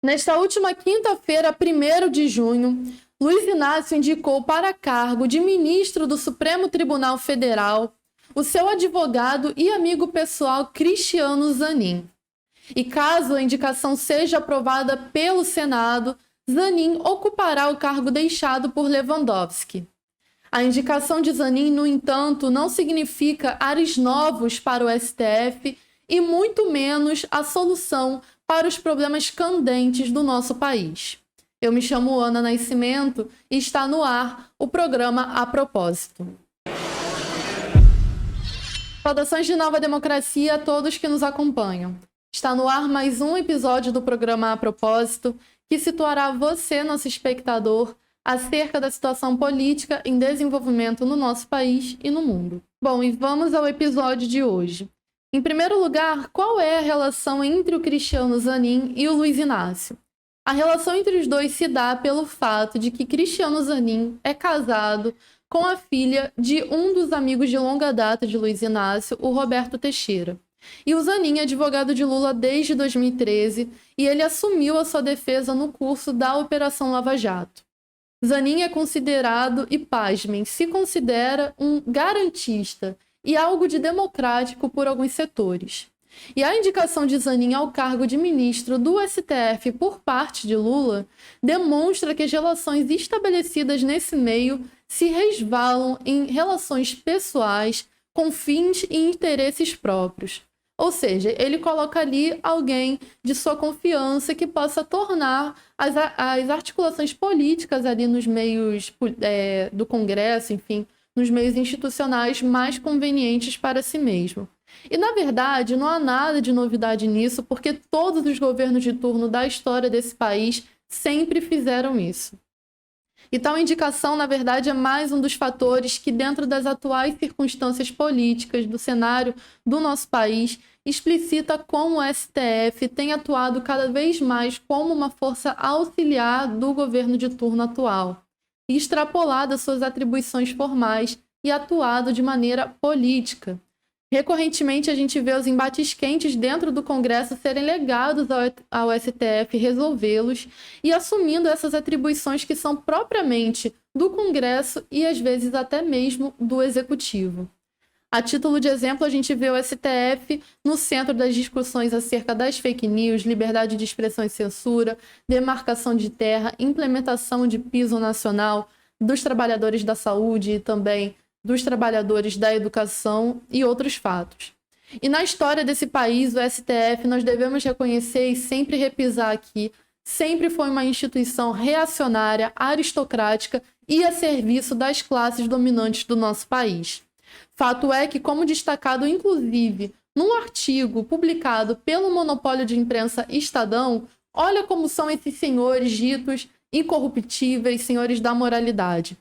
Nesta última quinta-feira, 1º de junho, Luiz Inácio indicou para cargo de ministro do Supremo Tribunal Federal o seu advogado e amigo pessoal Cristiano Zanin. E caso a indicação seja aprovada pelo Senado, Zanin ocupará o cargo deixado por Lewandowski. A indicação de Zanin, no entanto, não significa ares novos para o STF e muito menos a solução para os problemas candentes do nosso país. Eu me chamo Ana Nascimento e está no ar o programa A Propósito. Saudações de Nova Democracia a todos que nos acompanham. Está no ar mais um episódio do programa A Propósito, que situará você, nosso espectador, acerca da situação política em desenvolvimento no nosso país e no mundo. Bom, e vamos ao episódio de hoje. Em primeiro lugar, qual é a relação entre o Cristiano Zanin e o Luiz Inácio? A relação entre os dois se dá pelo fato de que Cristiano Zanin é casado com a filha de um dos amigos de longa data de Luiz Inácio, o Roberto Teixeira. E o Zanin é advogado de Lula desde 2013 e ele assumiu a sua defesa no curso da Operação Lava Jato. Zanin é considerado, e pasmem, se considera um garantista e algo de democrático por alguns setores. E a indicação de Zanin ao cargo de ministro do STF por parte de Lula demonstra que as relações estabelecidas nesse meio se resvalam em relações pessoais com fins e interesses próprios. Ou seja, ele coloca ali alguém de sua confiança que possa tornar as articulações políticas ali nos meios do Congresso, enfim, nos meios institucionais mais convenientes para si mesmo. E, na verdade, não há nada de novidade nisso, porque todos os governos de turno da história desse país sempre fizeram isso. E tal indicação, na verdade, é mais um dos fatores que, dentro das atuais circunstâncias políticas do cenário do nosso país, explicita como o STF tem atuado cada vez mais como uma força auxiliar do governo de turno atual, e extrapolado as suas atribuições formais e atuado de maneira política. Recorrentemente, a gente vê os embates quentes dentro do Congresso serem legados ao STF resolvê-los e assumindo essas atribuições que são propriamente do Congresso e, às vezes, até mesmo do Executivo. A título de exemplo, a gente vê o STF no centro das discussões acerca das fake news, liberdade de expressão e censura, demarcação de terra, implementação de piso nacional dos trabalhadores da saúde e também dos trabalhadores da educação e outros fatos. E na história desse país, o STF, nós devemos reconhecer e sempre repisar aqui, sempre foi uma instituição reacionária, aristocrática e a serviço das classes dominantes do nosso país. Fato é que, como destacado inclusive num artigo publicado pelo monopólio de imprensa Estadão, olha como são esses senhores ditos incorruptíveis, senhores da moralidade.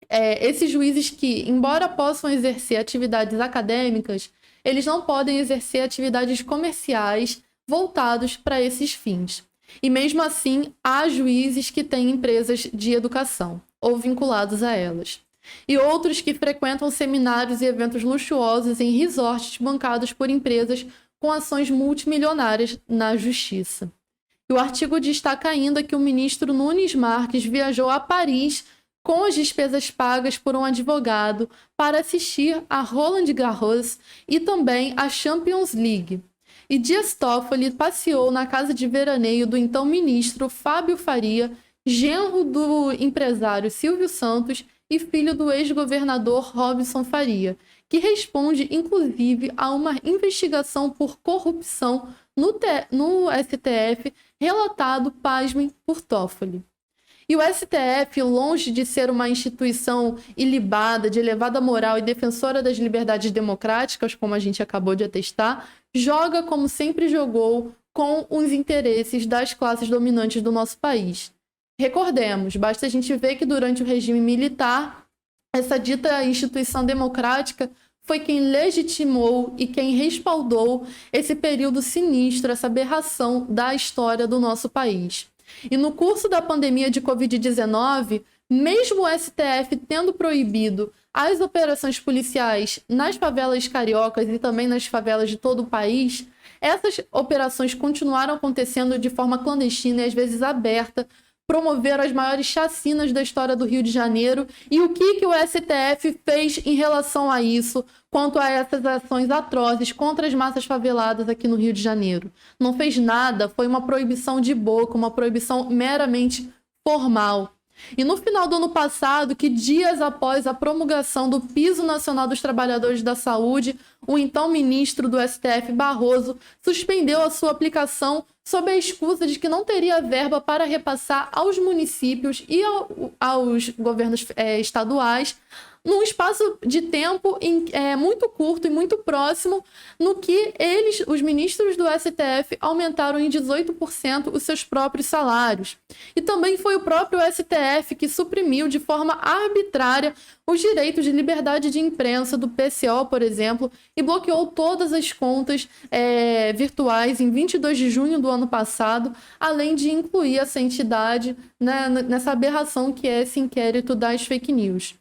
Esses juízes que, embora possam exercer atividades acadêmicas, eles não podem exercer atividades comerciais voltados para esses fins. E mesmo assim, há juízes que têm empresas de educação ou vinculados a elas. E outros que frequentam seminários e eventos luxuosos em resorts bancados por empresas com ações multimilionárias na justiça. E o artigo destaca ainda que o ministro Nunes Marques viajou a Paris com as despesas pagas por um advogado para assistir a Roland Garros e também a Champions League. E Dias Toffoli passeou na casa de veraneio do então ministro Fábio Faria, genro do empresário Silvio Santos e filho do ex-governador Robson Faria, que responde, inclusive, a uma investigação por corrupção no STF, relatado, pasmem, por Toffoli. E o STF, longe de ser uma instituição ilibada, de elevada moral e defensora das liberdades democráticas, como a gente acabou de atestar, joga como sempre jogou com os interesses das classes dominantes do nosso país. Recordemos, basta a gente ver que durante o regime militar, essa dita instituição democrática foi quem legitimou e quem respaldou esse período sinistro, essa aberração da história do nosso país. E no curso da pandemia de Covid-19, mesmo o STF tendo proibido as operações policiais nas favelas cariocas e também nas favelas de todo o país, Essas operações continuaram acontecendo de forma clandestina e às vezes aberta, promoveram as maiores chacinas da história do Rio de Janeiro. E o que o STF fez em relação a isso, quanto a essas ações atrozes contra as massas faveladas aqui no Rio de Janeiro? Não fez nada, foi uma proibição de boca, uma proibição meramente formal. E no final do ano passado, que dias após a promulgação do Piso Nacional dos Trabalhadores da Saúde, o então ministro do STF, Barroso, suspendeu a sua aplicação sob a excusa de que não teria verba para repassar aos municípios e aos governos estaduais num espaço de tempo muito curto e muito próximo, no que eles, os ministros do STF, aumentaram em 18% os seus próprios salários. E também foi o próprio STF que suprimiu de forma arbitrária os direitos de liberdade de imprensa do PCO, por exemplo, e bloqueou todas as contas virtuais em 22 de junho do ano passado, além de incluir essa entidade, né, nessa aberração que é esse inquérito das fake news.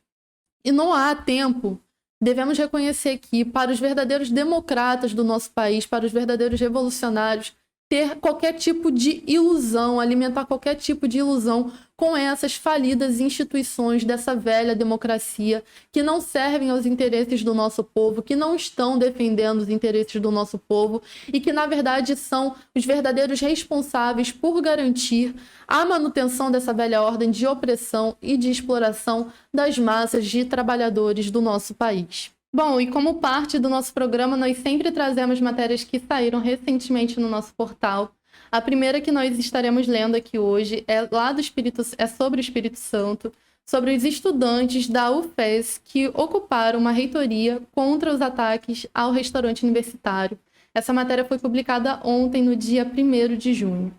E não há tempo, devemos reconhecer que, para os verdadeiros democratas do nosso país, para os verdadeiros revolucionários, ter qualquer tipo de ilusão, alimentar qualquer tipo de ilusão com essas falidas instituições dessa velha democracia que não servem aos interesses do nosso povo, que não estão defendendo os interesses do nosso povo e que, na verdade, são os verdadeiros responsáveis por garantir a manutenção dessa velha ordem de opressão e de exploração das massas de trabalhadores do nosso país. Bom, e como parte do nosso programa, nós sempre trazemos matérias que saíram recentemente no nosso portal. A primeira que nós estaremos lendo aqui hoje é sobre o Espírito Santo, sobre os estudantes da UFES que ocuparam uma reitoria contra os ataques ao restaurante universitário. Essa matéria foi publicada ontem, no dia 1º de junho.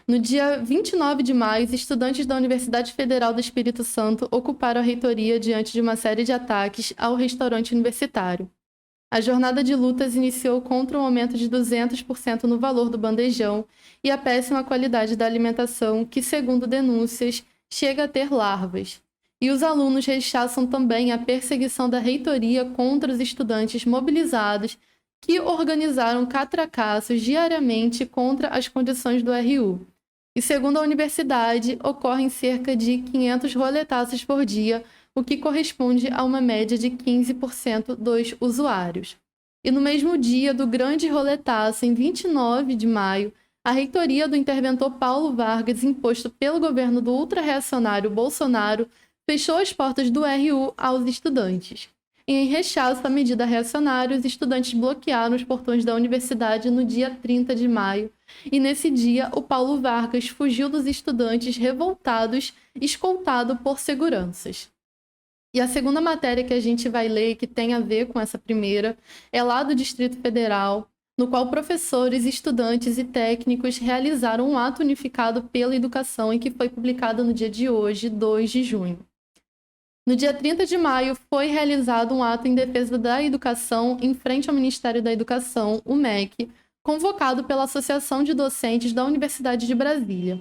No dia 29 de maio, os estudantes da Universidade Federal do Espírito Santo ocuparam a reitoria diante de uma série de ataques ao restaurante universitário. A jornada de lutas iniciou contra um aumento de 200% no valor do bandejão e a péssima qualidade da alimentação, que, segundo denúncias, chega a ter larvas. E os alunos rechaçam também a perseguição da reitoria contra os estudantes mobilizados que organizaram catracassos diariamente contra as condições do RU. E, segundo a universidade, ocorrem cerca de 500 roletaços por dia, o que corresponde a uma média de 15% dos usuários. E no mesmo dia do grande roletaço, em 29 de maio, a reitoria do interventor Paulo Vargas, imposto pelo governo do ultra-reacionário Bolsonaro, fechou as portas do RU aos estudantes. E, em rechaço à medida reacionária, os estudantes bloquearam os portões da universidade no dia 30 de maio. E nesse dia, o Paulo Vargas fugiu dos estudantes revoltados, escoltado por seguranças. E a segunda matéria que a gente vai ler, que tem a ver com essa primeira, é lá do Distrito Federal, no qual professores, estudantes e técnicos realizaram um ato unificado pela educação e que foi publicado no dia de hoje, 2 de junho. No dia 30 de maio, foi realizado um ato em defesa da educação em frente ao Ministério da Educação, o MEC, convocado pela Associação de Docentes da Universidade de Brasília.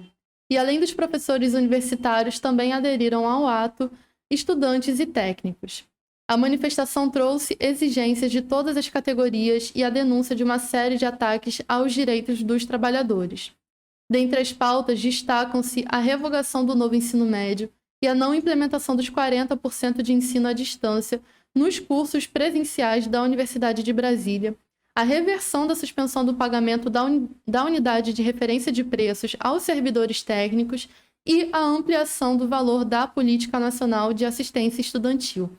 E além dos professores universitários, também aderiram ao ato estudantes e técnicos. A manifestação trouxe exigências de todas as categorias e a denúncia de uma série de ataques aos direitos dos trabalhadores. Dentre as pautas, destacam-se a revogação do novo ensino médio e a não implementação dos 40% de ensino à distância nos cursos presenciais da Universidade de Brasília, a reversão da suspensão do pagamento da unidade de referência de preços aos servidores técnicos e a ampliação do valor da Política Nacional de Assistência Estudantil.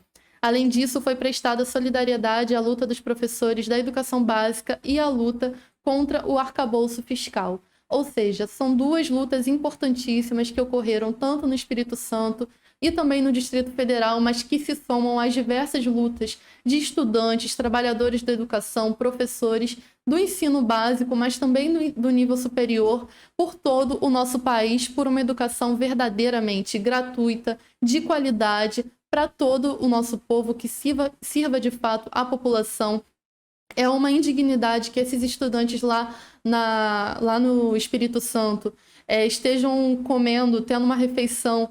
Além disso, foi prestada solidariedade à luta dos professores da educação básica e à luta contra o arcabouço fiscal. Ou seja, são duas lutas importantíssimas que ocorreram tanto no Espírito Santo e também no Distrito Federal, mas que se somam às diversas lutas de estudantes, trabalhadores da educação, professores do ensino básico, mas também do nível superior, por todo o nosso país, por uma educação verdadeiramente gratuita, de qualidade, para todo o nosso povo, que sirva de fato à população É uma indignidade que esses estudantes lá no Espírito Santo estejam comendo, tendo uma refeição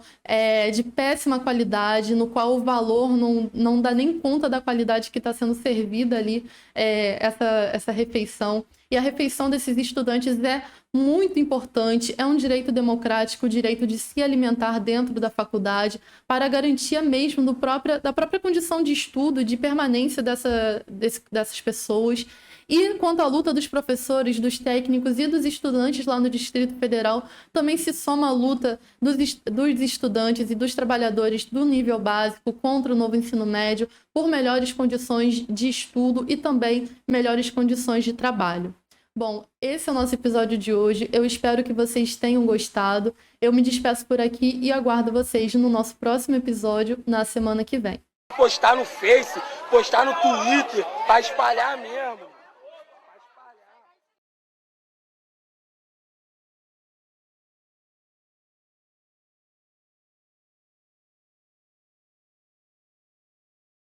de péssima qualidade, no qual o valor não dá nem conta da qualidade que está sendo servida ali, essa refeição. E a refeição desses estudantes é muito importante, é um direito democrático, o direito de se alimentar dentro da faculdade, para a garantia mesmo da própria condição de estudo, de permanência dessas pessoas. E quanto à luta dos professores, dos técnicos e dos estudantes lá no Distrito Federal, também se soma a luta dos estudantes e dos trabalhadores do nível básico contra o novo ensino médio, por melhores condições de estudo e também melhores condições de trabalho. Bom, esse é o nosso episódio de hoje. Eu espero que vocês tenham gostado. Eu me despeço por aqui e aguardo vocês no nosso próximo episódio na semana que vem. Postar no Face, postar no Twitter, para espalhar mesmo.